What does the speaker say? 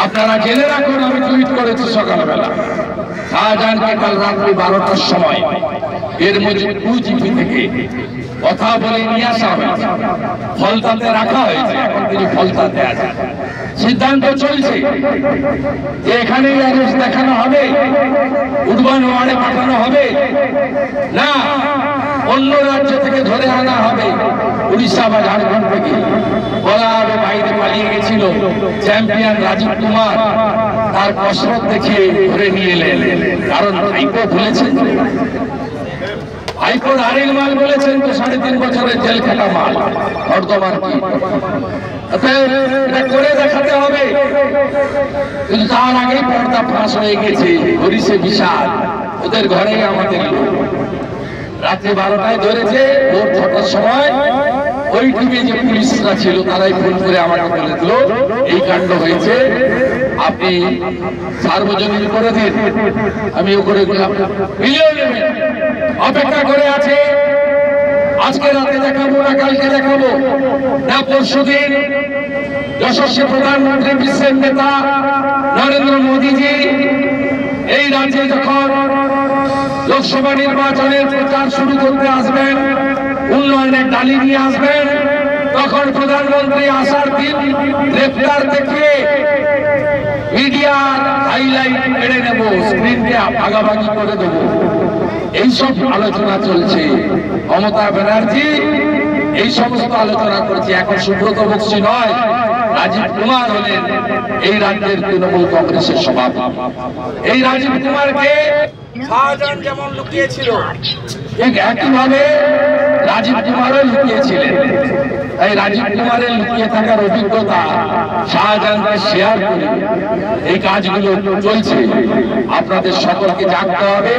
আপনারা জেনে রাখুন, আমি টুইট করেছি সকালবেলা, শাহজাহানকে কাল রাত্রি 12টার সময় এর মধ্যে 2GB থেকে কথা বলে নিয়ে আসা হয়েছে, ফলতাতে রাখা হয়েছে। এখন তিনি ফলতাতে আছে, সিদ্ধান্ত চলছে যে এখানেই অ্যারেস্ট দেখানো হবে, উডবান ওয়ার্ডে পাঠানো হবে না অন্য রাজ্য থেকে ধরে আনা হবে, উড়িষ্যা বা ঝাড়খণ্ড থেকে। বলা হবে বাইরে পালিয়ে গেছিল চ্যাম্পিয়ন রাজীব কুমার, তার কসরত দেখিয়ে ধরে নিয়ে এলেন। কারণ ভাইপো ভুলেছেন, ভাইপোর আরেক মাল বলেছেন তো 3.5 বছরের জেল খেলা মাল বর্তমান কি এটা করে দেখাতে হবে। কিন্তু তার আগেই পর্দা ফাঁস হয়ে গেছে। হরিষে বিশাল ওদের ঘরেই আমাদের রাত্রি 12টায় ধরেছে, ভোর 6টার সময় ওই টিমে যে পুলিশরা ছিল তারাই ফোন করে আমাকে বলে দিল এই কাণ্ড হয়েছে, আপনি সার্বজনীন করে দিন। আমি ও করে দিলাম, অপেক্ষা করে আছে। আজকে রাতে দেখাবো না কালকে দেখাবো না পরশুদিন যশস্বী প্রধানমন্ত্রী বিশ্বের নেতা নরেন্দ্র মোদীজি এই রাজ্যে যখন লোকসভা নির্বাচনের প্রচার শুরু করতে আসবেন, উন্নয়নের ডালি নিয়ে আসবেন, তখন প্রধানমন্ত্রী আসার দিন গ্রেফতার দেখিয়ে মিডিয়ার হাইলাইট কেড়ে নেব, স্ক্রিনকে ভাগাভাগি করে দেব, এইসব আলোচনা চলছে। মমতা ব্যানার্জি এই সমস্ত আলোচনা করছে। এখন সুব্রত বক্সি নয়, রাজীব কুমার হলেন এই রাজ্যের তৃণমূল কংগ্রেসের সভাপতি। এই রাজীব কুমারকে শাহজাহান যেমন লুকিয়েছিল, ঠিক একইভাবে রাজীব কুমারও লুকিয়েছিলেন। তাই রাজীব কুমারের লুকিয়ে থাকার অভিজ্ঞতা শাহজাহানকে শেয়ার করে এই কাজগুলো চলছে। আপনাদের সকলকে জানতে হবে।